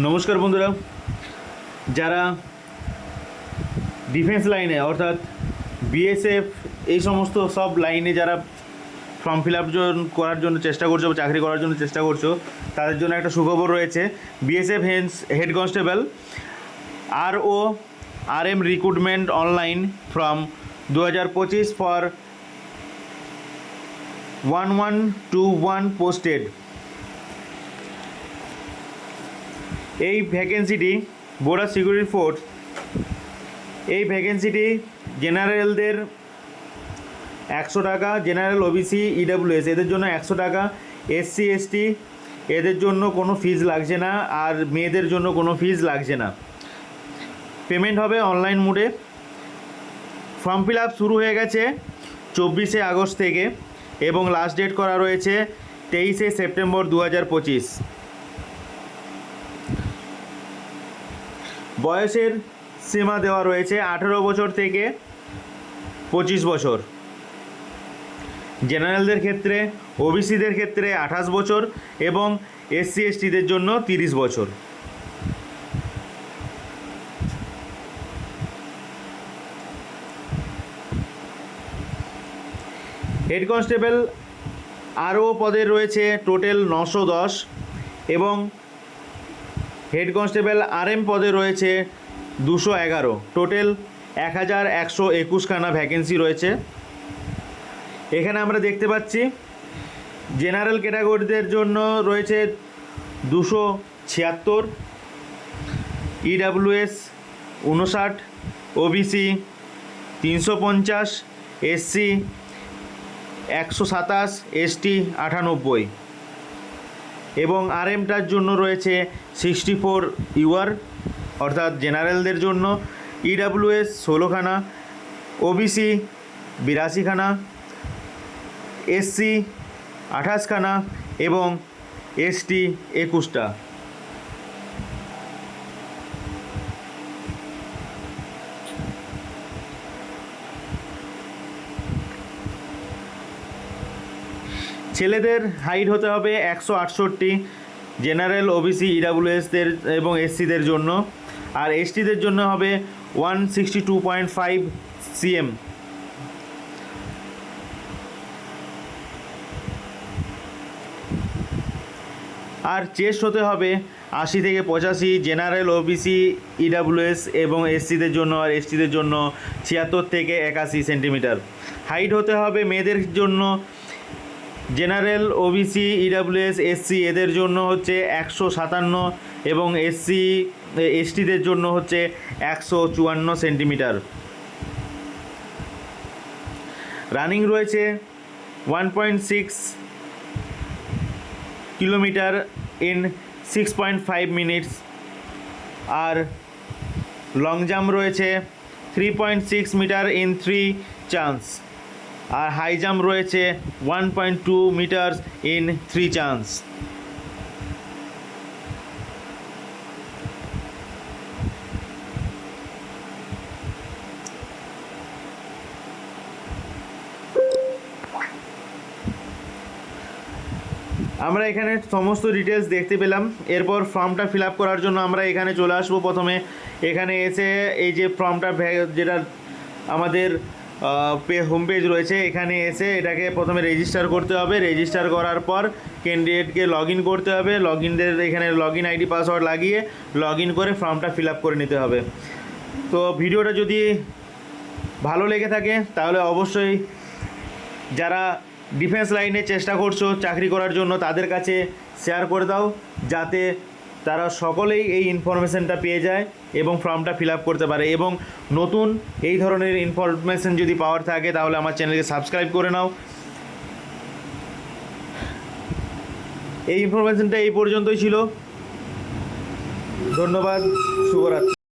নমস্কার বন্ধুরা, যারা ডিফেন্স লাইনে অর্থাৎ বিএসএফ এই সমস্ত সব লাইনে যারা ফর্ম ফিল আপ করার জন্য চেষ্টা করছো বা চাকরি করার জন্য চেষ্টা করছো, তাদের জন্য একটা সুখবর রয়েছে। BSF head constable RM recruitment online from 2025 for 1121 posted. এই ভ্যাকেন্সিটি বর্ডার সিকিউরিটি ফোর্স, এই ভ্যাকেন্সিটি জেনারেলদের 100 টাকা, জেনারেল OBC EWS এদের জন্য 100 টাকা, SC ST এদের জন্য কোনো ফিজ লাগছে না, আর মেয়েদের জন্য কোনো ফিজ লাগছে না। পেমেন্ট হবে অনলাইন মোডে। ফর্ম ফিল আপ শুরু হয়ে গেছে 24শে আগস্ট থেকে এবং লাস্ট ডেট করা রয়েছে 23শে সেপ্টেম্বর 2025। বয়সের সীমা দেওয়া রয়েছে 18 বছর থেকে 25 বছর। জেনারেলদের ক্ষেত্রে, OBCদের ক্ষেত্রে 28 বছর এবং SC STদের জন্য 30 বছর। হেড কনস্টেবল RO পদের রয়েছে টোটাল 910 এবং হেড কনস্টেবল RM পদে রয়েছে 211, টোটাল 1121 খানা ভ্যাকেন্সি রয়েছে। এখানে আমরা দেখতে পাচ্ছি জেনারেল ক্যাটাগরিদের জন্য রয়েছে 276, EWS 59, OBC 350, SC 127, ST 98 এবং RMটার জন্য রয়েছে 64 UR অর্থাৎ জেনারেলদের জন্য, EWS 16 খানা, OBC 82 খানা, SC 28 খানা এবং ST 21টা। ছেলেদের হাইট হতে হবে 168, জেনারেল OBC EWSদের এবং SCদের জন্য, আর STদের জন্য হবে 162.5 cm। আর চেস্ট হতে হবে 80 থেকে 85, জেনারেল OBC EWS এবং SCদের জন্য, আর STদের জন্য 76 থেকে 81 সেন্টিমিটার। হাইট হতে হবে মেয়েদের জন্য জেনারেল OBC EWS SC এদের জন্য হচ্ছে 157 এবং STদের জন্য হচ্ছে 154 সেন্টিমিটার। রানিং রয়েছে 1.6 কিলোমিটার ইন 6.5 মিনিটস, আর লং জাম্প রয়েছে 3.6 মিটার ইন 3 চান্স, আর হাই জাম্প রয়েছে 1.2 মিটার্স ইন 3 চান্স। আমরা এখানে সমস্ত ডিটেলস দেখতে পেলাম। এরপর ফর্মটা ফিল আপ করার জন্য আমরা এখানে চলে আসবো। প্রথমে এখানে এসে এই যে ফর্মটা যেটা আমাদের হোম পেজ রয়েছে, এখানে এসে এটাকে প্রথমে রেজিস্টার করতে হবে। রেজিস্টার করার পর ক্যান্ডিডেটকে লগ ইন করতে হবে। এখানে লগ ইন ID পাসওয়ার্ড লাগিয়ে লগ ইন করে ফর্মটা ফিল আপ করে নিতে হবে। তো ভিডিওটা যদি ভালো লেগে থাকে তাহলে অবশ্যই যারা ডিফেন্স লাইনে চেষ্টা করছো চাকরি করার জন্য তাদের কাছে শেয়ার করে দাও, যাতে তারা সকলেই এই ইনফরমেশানটা পেয়ে যায় এবং ফর্মটা ফিল আপ করতে পারে। এবং নতুন এই ধরনের ইনফরমেশান যদি পাওয়ার থাকে তাহলে আমার চ্যানেলকে সাবস্ক্রাইব করে নাও। এই ইনফরমেশানটা এই পর্যন্তই ছিল। ধন্যবাদ, শুভরাত্রি।